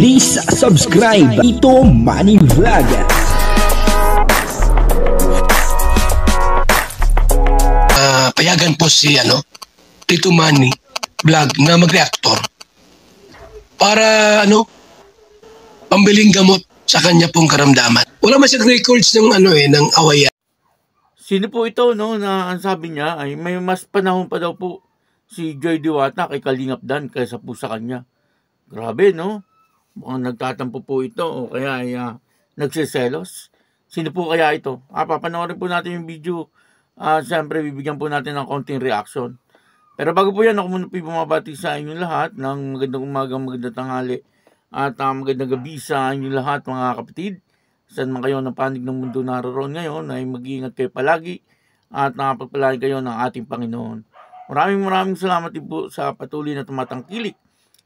Please subscribe Ito Money Vlog. Payagan po si Tito Manny Vlog na mag-reactor para pambiling gamot sa kanya pong karamdaman. Wala man siyang records ng ng awayan. Sino po ito na ang sabi niya ay may mas panahon pa daw po si Joy Diwata kay Kalingap Dan kaysa po sa kanya. Grabe, no? Mukhang nagtatampo po ito o kaya ay nagsiselos. Sino po kaya ito? Papanoorin po natin yung video. Siyempre, bibigyan po natin ng konting reaction. Pero bago po yan, ako muna po bumabati sa inyong lahat ng magandang umaga, magandang tanghali at magandang gabi sa inyong lahat mga kapatid. Saan man kayo ng panig ng mundo naroon ngayon ay mag-iingat kayo palagi at nakapagpalain kayo ng ating Panginoon. Maraming salamat din po sa patuloy na tumatangkilik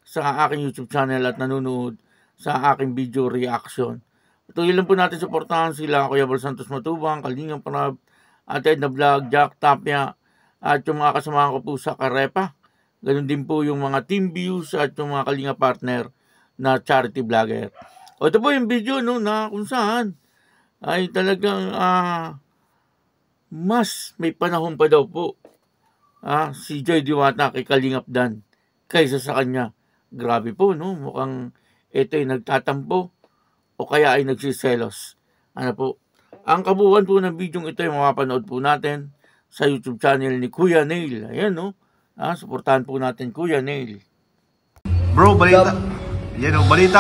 sa aking YouTube channel at nanonood sa aking video reaction. Patuloy lang po natin suportahan sila Kuya Bal Santos Matubang, Kalingap Rab, at Edna Vlog, Jack Tapia, at yung mga kasama ko po sa Karepa. Ganun din po yung mga team views at yung mga Kalinga partner na charity vlogger. O ito po yung video na kung saan ay talagang mas may panahon pa daw po si Joy Diwata kay Kalingap Dan kaysa sa kanya. Grabe po, mukhang ito ay nagtatampo o kaya ay nagsiselos. Po? Ang kabuuan po ng video ito ay mapapanood po natin sa YouTube channel ni Kuya Neil. Ayan, suportahan po natin Kuya Neil. Bro, balita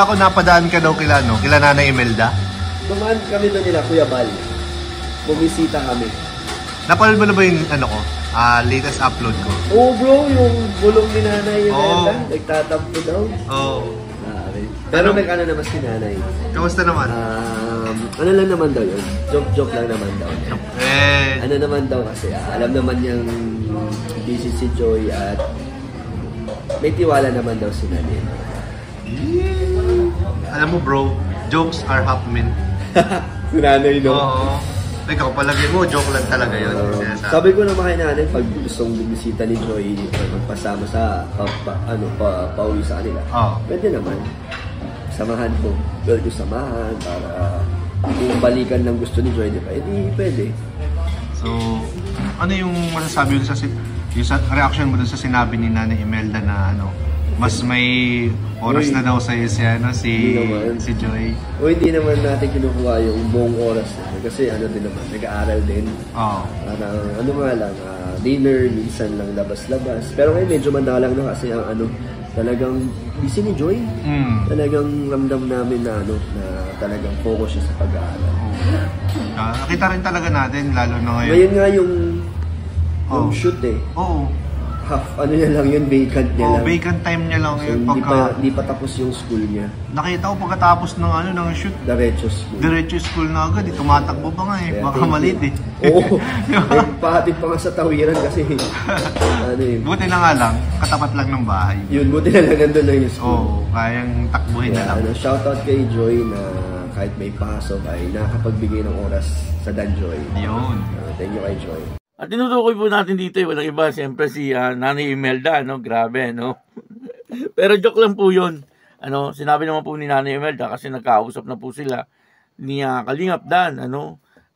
ko napadaan ka daw kila Nanay Imelda. Dumaan kami doon nila, Kuya Bal. Bumisita kami. Napanood mo na ba yung latest upload ko? Oo bro, yung bulong ni Nanay Imelda, nagtatampo daw. Pero nag-ano naman si Nanay. Kamusta naman? Ano lang naman daw yun? Joke lang naman daw. Ano naman daw kasi, alam naman niyang busy si Joy at may tiwala naman daw si Nanay. Alam mo bro, jokes are half meant. Si Nanay, no? Oo. Ikaw, palagi mo, joke lang talaga yun. Sabi ko naman kay Nanay, pag gustong bumisita ni Joy, magpasama sa pauwi sa kanila. Pwede naman. Samahan ko. Pwede ko samahan para kung balikan ng gusto ni Joy, di ba? Pwede. So, ano yung masasabi mo sa reaction mo dun sa sinabi ni Nanay Imelda na mas may oras na daw sa'yo si Joy? O hindi naman natin kinukuha yung buong oras na. Kasi din naman, nag-aaral din. Dinner, minsan lang labas-labas. Pero ngayon medyo mandalang na kasi talagang busy ni Joy. Talagang ramdam namin na talagang focus siya sa pag-aaral. Nakita rin talaga natin, lalo na ngayon. Ngayon nga yung shoot Oo. Half niya lang yun, vacant niya lang. Vacant time niya lang. So, hindi pa tapos yung school niya. Nakita ko pagkatapos ng shoot. Diretso school na agad. Tumatakbo pa nga baka maliit Oo. Pahatid pa nga sa tawiran kasi buti na nga lang, katapat lang ng bahay. Yun, buti na lang nandun lang yung school. Kayang takbuhin na lang. Shoutout kay Joy na kahit may pasok ay nakapagbigay ng oras sa Dan Joy. Yun. Thank you kay Joy. At tinutukoy po natin dito, walang iba, siyempre si Nanay Imelda, grabe, Pero joke lang po yun. Sinabi naman po ni Nanay Imelda kasi nagkausap na po sila ni Kalingap Dan,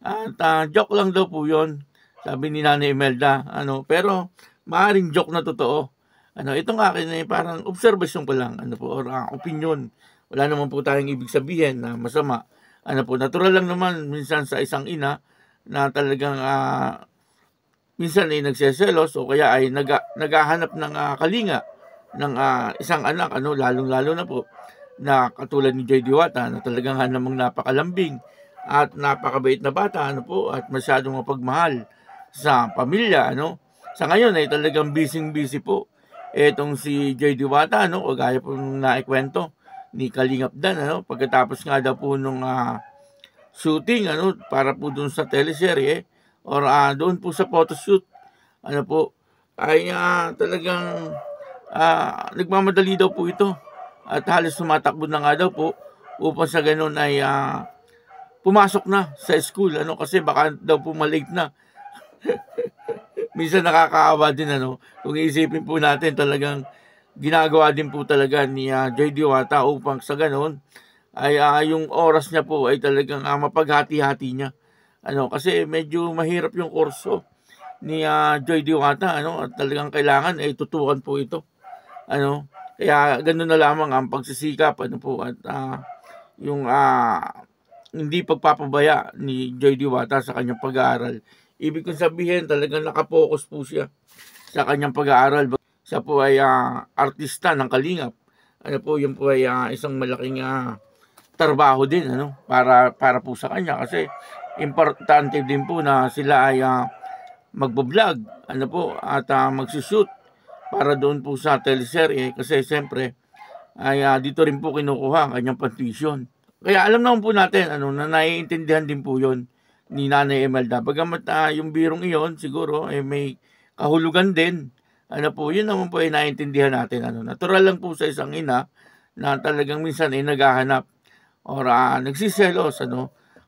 At joke lang daw po yun, sabi ni Nanay Imelda, Pero maaaring joke na totoo. Itong akin ay parang observation ko lang, or opinion. Wala naman po tayong ibig sabihin na masama. Natural lang naman minsan sa isang ina na talagang minsan ay nagseselos o kaya ay naghahanap ng kalinga ng isang anak, lalong-lalo na po na katulad ni Joy Diwata na talagang namang napakalambing at napakabait na bata, at masyadong mapagmahal sa pamilya, Sa ngayon ay talagang busy po etong si Joy Diwata, o gaya po nung naikwento ni Kalingap Dan, pagkatapos nga daw po nung shooting, para po dun sa teleserye, or doon po sa photoshoot, ay talagang nagmamadali daw po ito at halos tumatakbo na nga daw po upang sa ganun ay pumasok na sa school, kasi baka daw po malate na. Minsan nakakaawa din, kung iisipin po natin talagang ginagawa din po talaga ni Joy Diwata upang sa ganon ay yung oras niya po ay talagang mapaghati-hati niya. Kasi medyo mahirap yung kurso ni Joy Diwata, at talagang kailangan ay tutukan po ito. Kaya ganoon na lamang ang pagsisikap at yung hindi pagpapabaya ni Joy Diwata sa kanyang pag-aaral. Ibig kong sabihin, talagang nakapokus po siya sa kanyang pag-aaral. Siya po ay artista ng Kalingap. Yun po ay isang malaking trabaho din, para po sa kanya. Kasi importante din po na sila ay magbablog, at magsushoot para doon po sa teleserye. Kasi siyempre, ay dito rin po kinukuha ang kanyang tuition. Kaya alam naman po natin, na naiintindihan din po yon ni Nanay Imelda. Bagamat yung birong iyon, siguro, may kahulugan din. Yun naman po ay naiintindihan natin. Natural lang po sa isang ina na talagang minsan ay naghahanap or nagsiselos.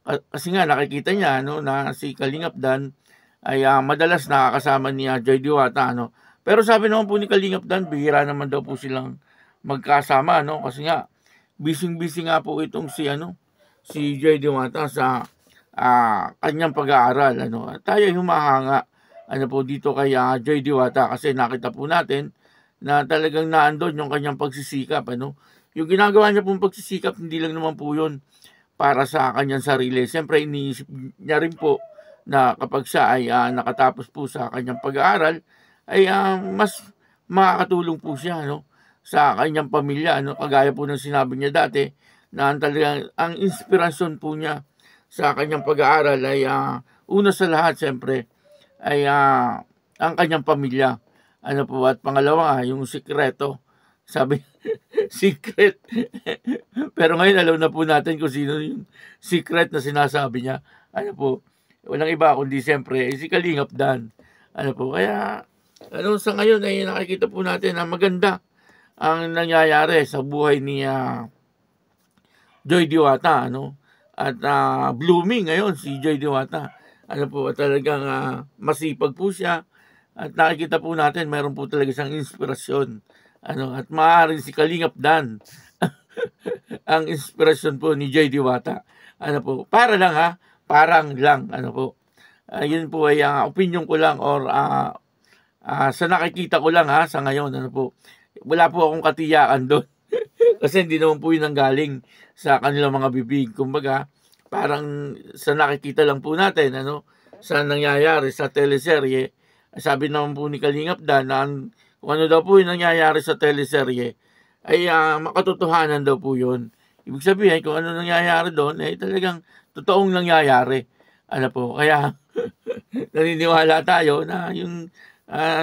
Kasi nga nakikita niya na si Kalingap Dan ay madalas nakakasama ni Joy Diwata. Pero sabi naman po ni Kalingap Dan, bihira naman daw po silang magkasama. Kasi nga, busy nga po itong si Joy Diwata sa kanyang pag-aaral. Tayo humahanga dito kay Joy Diwata kasi nakita po natin na talagang naandun yung kanyang pagsisikap. Yung ginagawa niya pong pagsisikap, hindi lang naman po yun para sa kanyang sarili. Siyempre, iniisip niya rin po na kapag siya ay nakatapos po sa kanyang pag-aaral, ay mas makakatulong po siya sa kanyang pamilya. Kagaya po ng sinabi niya dati, na talagang ang inspirasyon po niya sa kanyang pag-aaral ay una sa lahat, siyempre, ay ang kanyang pamilya. At pangalawa, yung sikreto. Sabi, secret. Pero ngayon, alam na po natin kung sino yung secret na sinasabi niya. Walang iba kundi siyempre, si Kalingap Dan. Kaya, sa ngayon ay nakikita po natin na maganda ang nangyayari sa buhay ni Joy Diwata. At blooming ngayon si Joy Diwata. Talagang masipag po siya. At nakikita po natin, mayroon po talaga siyang inspirasyon. At maaaring si Kalingap Dan ang inspirasyon po ni Joy Diwata. Para lang parang lang. Yun po ay opinion ko lang or sa nakikita ko lang sa ngayon. Wala po akong katiyakan doon. Kasi hindi naman po yun ang galing sa kanilang mga bibig. Kumbaga, parang sa nakikita lang po natin, sa nangyayari sa teleserye. Sabi naman po ni Kalingap Dan na kung ano daw po yung nangyayari sa teleserye, ay makatotohanan daw po yun. Ibig sabihin, kung ano nangyayari doon, ay talagang totoong nangyayari. Kaya naniniwala tayo na yung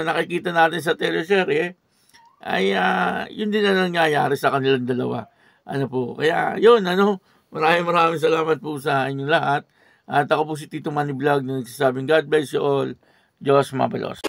nakikita natin sa teleserye, ay yun din na nangyayari sa kanilang dalawa. Kaya yun, maraming salamat po sa inyong lahat. At ako po si Tito Manny Vlog na nagsasabing God bless you all. Diyos mabalos.